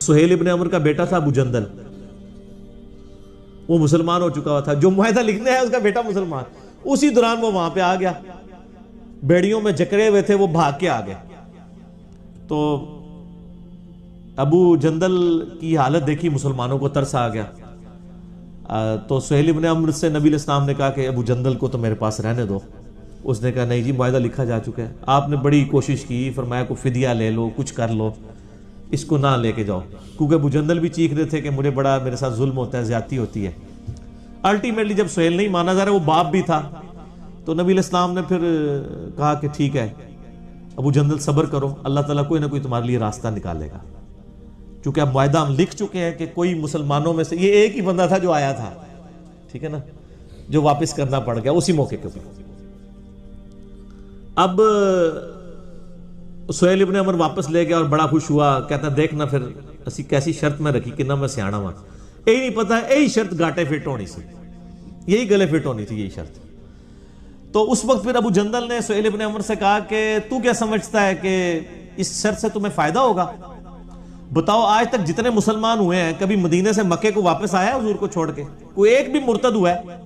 سہیل ابن عمر کا بیٹا تھا ابو جندل، وہ مسلمان ہو چکا ہوا تھا، جو معاہدہ لکھنے ہے اس کا بیٹا مسلمان، اسی دوران وہ وہاں پہ آ گیا، بیڑیوں میں جکڑے ہوئے تھے، وہ بھاگ کے آ گئے۔ تو ابو جندل کی حالت دیکھی، مسلمانوں کو ترس آ گیا، تو سہیل ابن عمر سے نبی علیہ السلام نے کہا کہ ابو جندل کو تو میرے پاس رہنے دو۔ اس نے کہا نہیں جی، معاہدہ لکھا جا چکا ہے، آپ نے بڑی کوشش کی، فرمایا کو فدیہ لے لو، کچھ کر لو، اس کو نہ لے کے جاؤ، کیونکہ ابو جندل بھی چیخ رہے تھے کہ مجھے بڑا میرے ساتھ ظلم ہوتا ہے، زیادتی ہوتی ہے۔ الٹیمیٹلی جب سہیل نہیں مانا جا رہا، وہ باپ بھی تھا، تو نبی علیہ السلام نے پھر کہا کہ ٹھیک ہے ابو جندل صبر کرو، اللہ تعالیٰ کوئی نہ کوئی تمہارے لیے راستہ نکالے گا، چونکہ اب معاہدہ ہم لکھ چکے ہیں کہ کوئی مسلمانوں میں سے، یہ ایک ہی بندہ تھا جو آیا تھا، ٹھیک ہے نا، جو واپس کرنا پڑ گیا اسی موقع پہ۔ اب سہیل ابن عمر واپس لے گیا اور بڑا خوش ہوا، کہتا دیکھنا پھر اسی کیسی شرط میں رکھی کہ نہ میں سیاڑا ہوا، یہی نہیں پتا یہی شرط گاٹے فٹ ہونی سی، یہی گلے فٹ ہونی تھی، یہی شرط۔ تو اس وقت پھر ابو جندل نے سہیل ابن عمر سے کہا کہ تو کیا سمجھتا ہے کہ اس شرط سے تمہیں فائدہ ہوگا؟ بتاؤ آج تک جتنے مسلمان ہوئے ہیں کبھی مدینے سے مکے کو واپس آیا حضور کو چھوڑ کے؟ کوئی ایک بھی مرتد ہوا ہے؟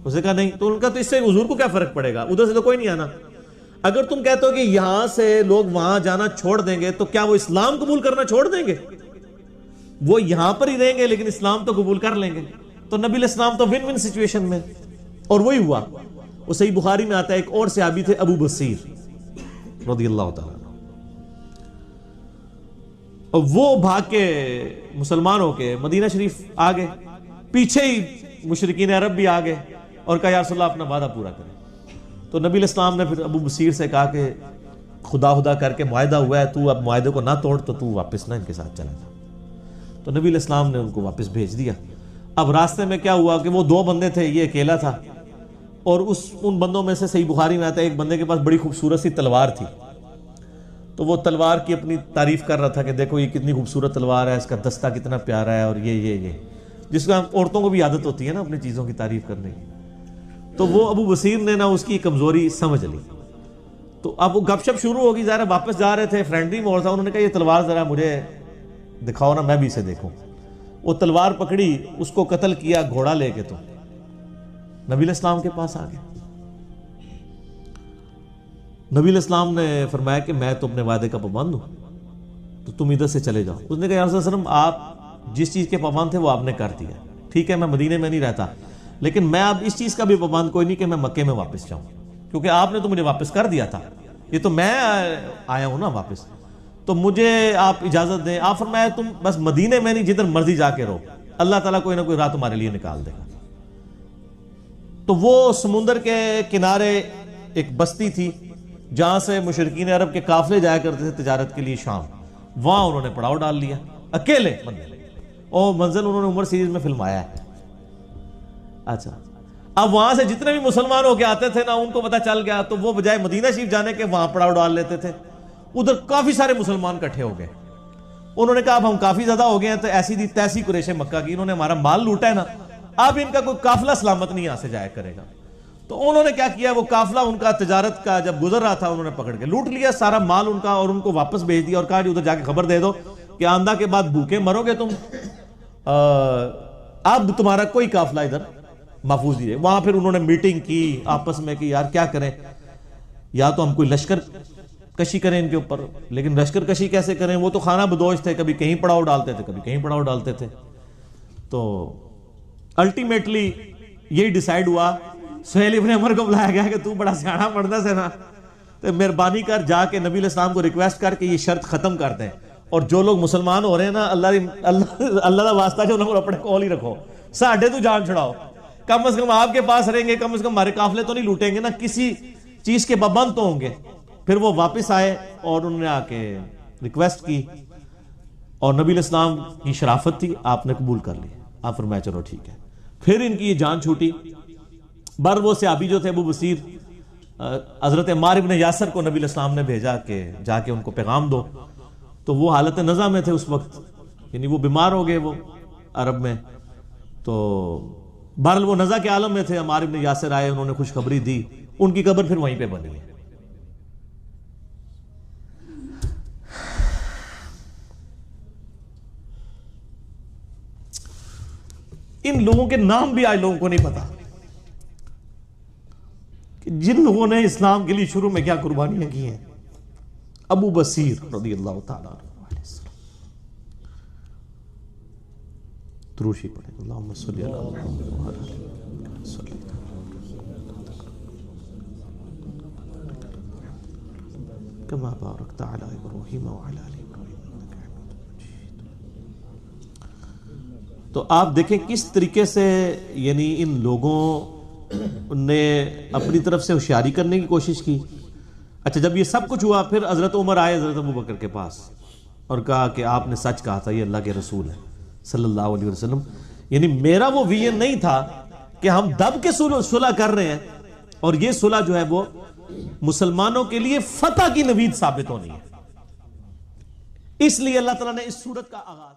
اس نے کہا نہیں۔ تو ان کا تو اس سے حضور کو کیا فرق پڑے گا، ادھر سے تو کوئی نہیں آنا۔ اگر تم کہتے ہو کہ یہاں سے لوگ وہاں جانا چھوڑ دیں گے تو کیا وہ اسلام قبول کرنا چھوڑ دیں گے؟ وہ یہاں پر ہی رہیں گے لیکن اسلام تو قبول کر لیں گے۔ تو نبی علیہ السلام تو ون ون سچویشن میں، اور وہی ہوا۔ وہ صحیح بخاری میں آتا ہے، ایک اور صحابی تھے ابو بصیر رضی اللہ تعالیٰ عنہ، اور وہ بھاگ کے مسلمان ہو کے مدینہ شریف آ گئے، پیچھے ہی مشرکین عرب بھی آ گئے اور کہا یا رسول اللہ اپنا وعدہ پورا کریں۔ تو نبی علیہ السلام نے پھر ابو بصیر سے کہا کہ خدا کر کے معاہدہ ہوا ہے، تو اب معاہدے کو نہ توڑ، تو واپس نہ ان کے ساتھ چلا جا۔ تو نبی علیہ السلام نے ان کو واپس بھیج دیا۔ اب راستے میں کیا ہوا کہ وہ دو بندے تھے، یہ اکیلا تھا، اور ان بندوں میں سے صحیح بخاری میں آتا ہے ایک بندے کے پاس بڑی خوبصورت سی تلوار تھی، تو وہ تلوار کی اپنی تعریف کر رہا تھا کہ دیکھو یہ کتنی خوبصورت تلوار ہے، اس کا دستہ کتنا پیارا ہے، اور یہ جس کا عورتوں کو بھی عادت ہوتی ہے نا اپنی چیزوں کی تعریف کرنے کی۔ تو وہ ابو بصیر نے نا اس کی کمزوری سمجھ لی، تو اب وہ گپ شپ شروع ہوگی، ظاہر واپس جا رہے تھے، فرینڈلی ماحول تھا، انہوں نے کہا یہ تلوار ذرا مجھے دکھاؤ نا، میں بھی اسے دیکھوں۔ وہ تلوار پکڑی، اس کو قتل کیا گھوڑا لے کے، تو نبی علیہ السلام کے پاس آ گئے۔ نبی علیہ السلام نے فرمایا کہ میں تو اپنے وعدے کا پابند ہوں، تو تم ادھر سے چلے جاؤ۔ اس نے کہا یا رسول اللہ علیہ وسلم آپ جس چیز کے پابند تھے وہ آپ نے کر دیا، ٹھیک ہے میں مدینے میں نہیں رہتا، لیکن میں اب اس چیز کا بھی پابند کوئی نہیں کہ میں مکے میں واپس جاؤں، کیونکہ آپ نے تو مجھے واپس کر دیا تھا، یہ تو میں آیا ہوں نا واپس، تو مجھے آپ اجازت دیں۔ آپ فرمایا تم بس مدینے میں نہیں، جدھر مرضی جا کے رہو، اللہ تعالیٰ کوئی نہ کوئی راہ تمہارے لیے نکال دے گا۔ تو وہ سمندر کے کنارے ایک بستی تھی جہاں سے مشرکین عرب کے قافلے جایا کرتے تھے تجارت کے لیے شام، وہاں انہوں نے پڑاؤ ڈال لیا اکیلے بندے، اور منزل انہوں نے عمر سیریز میں فلمایا ہے۔ اچھا، اب وہاں سے جتنے بھی مسلمان ہو کے آتے تھے نا، ان کو پتہ چل گیا، تو وہ بجائے مدینہ شریف جانے کے وہاں پڑاؤ ڈال لیتے تھے۔ ادھر کافی سارے مسلمان کٹھے ہو گئے، انہوں نے کہا اب ہم کافی زیادہ ہو گئے ہیں، تو ایسی دی تیسی قریش مکہ کی، انہوں نے ہمارا مال لوٹا ہے نا، اب ان کا کوئی قافلہ سلامت نہیں یہاں سے جایا کرے گا۔ تو انہوں نے کیا کیا، وہ قافلہ ان کا تجارت کا جب گزر رہا تھا، انہوں نے پکڑ کے لوٹ لیا سارا مال ان کا، اور ان کو واپس بھیج دیا، اور کہا جی ادھر جا کے خبر دے دو کہ آندہ کے بعد بھوکے مرو گے تم، اب تمہارا کوئی قافلہ ادھر محفوظ نہیں ہے۔ وہاں پھر انہوں نے میٹنگ کی آپس میں کہ یار کیا کریں، یا تو ہم کوئی لشکر کشی کریں ان کے اوپر، لیکن لشکر کشی کیسے کریں، وہ تو خانہ بدوش تھے، کبھی کہیں پڑاؤ ڈالتے تھے، کبھی کہیں پڑاؤ ڈالتے تھے۔ تو الٹیمیٹلی یہی ڈیسائیڈ ہوا، سہیل ابن عمر کو بلایا گیا کہ تو بڑا سیاڑا مردا سے نا، تو مہربانی کر جا کے نبی علیہ السلام کو ریکویسٹ کر کے یہ شرط ختم کر دیں، اور جو لوگ مسلمان ہو رہے ہیں نا، اللہ کا واسطہ جو انہوں کو اپنے کول ہی رکھو، ساڑھے تو جان چھڑاؤ، کم از کم آپ کے پاس رہیں گے، کم از کم ہمارے قافلے تو نہیں لوٹیں گے نا، کسی چیز کے پابند تو ہوں گے۔ پھر وہ واپس آئے اور انہوں نے آ کے ریکویسٹ کی، اور نبی علیہ السلام کی شرافت تھی، آپ نے قبول کر لی، آپ فرمایا چلو ٹھیک ہے۔ پھر ان کی یہ جان چھوٹی، بر وہ صحابی جو تھے ابو بصیر، حضرت عمار ابن یاسر کو نبی علیہ السلام نے بھیجا کہ جا کے ان کو پیغام دو، تو وہ حالت نزع میں تھے اس وقت، یعنی وہ بیمار ہو گئے وہ عرب میں، تو بہرحال وہ نزع کے عالم میں تھے۔ عمار ابن یاسر آئے، انہوں نے خوشخبری دی، ان کی قبر پھر وہیں پہ بنی ہے۔ ان لوگوں کے نام بھی آج لوگوں کو نہیں پتا کہ جن لوگوں نے اسلام کے لیے شروع میں کیا قربانیاں کی ہیں. ابو بصیر رضی اللہ تعالیٰ عنہ. دروشی پڑھیں. اللہم صلی علی محمد وعلی آلہ محمد صلی اللہ کما بارکت علی ابراہیم وعلی آلہ ابراہیم انک حمید مجید. تو آپ دیکھیں کس طریقے سے یعنی ان لوگوں نے اپنی طرف سے ہوشیاری کرنے کی کوشش کی. اچھا جب یہ سب کچھ ہوا پھر حضرت عمر آئے حضرت ابوبکر کے پاس اور کہا کہ آپ نے سچ کہا تھا، یہ اللہ کے رسول ہے صلی اللہ علیہ وسلم. یعنی میرا وہ ویژن نہیں تھا کہ ہم دب کے صلح کر رہے ہیں اور یہ صلح جو ہے وہ مسلمانوں کے لیے فتح کی نوید ثابت ہونی ہے. اس لیے اللہ تعالیٰ نے اس صورت کا آغاز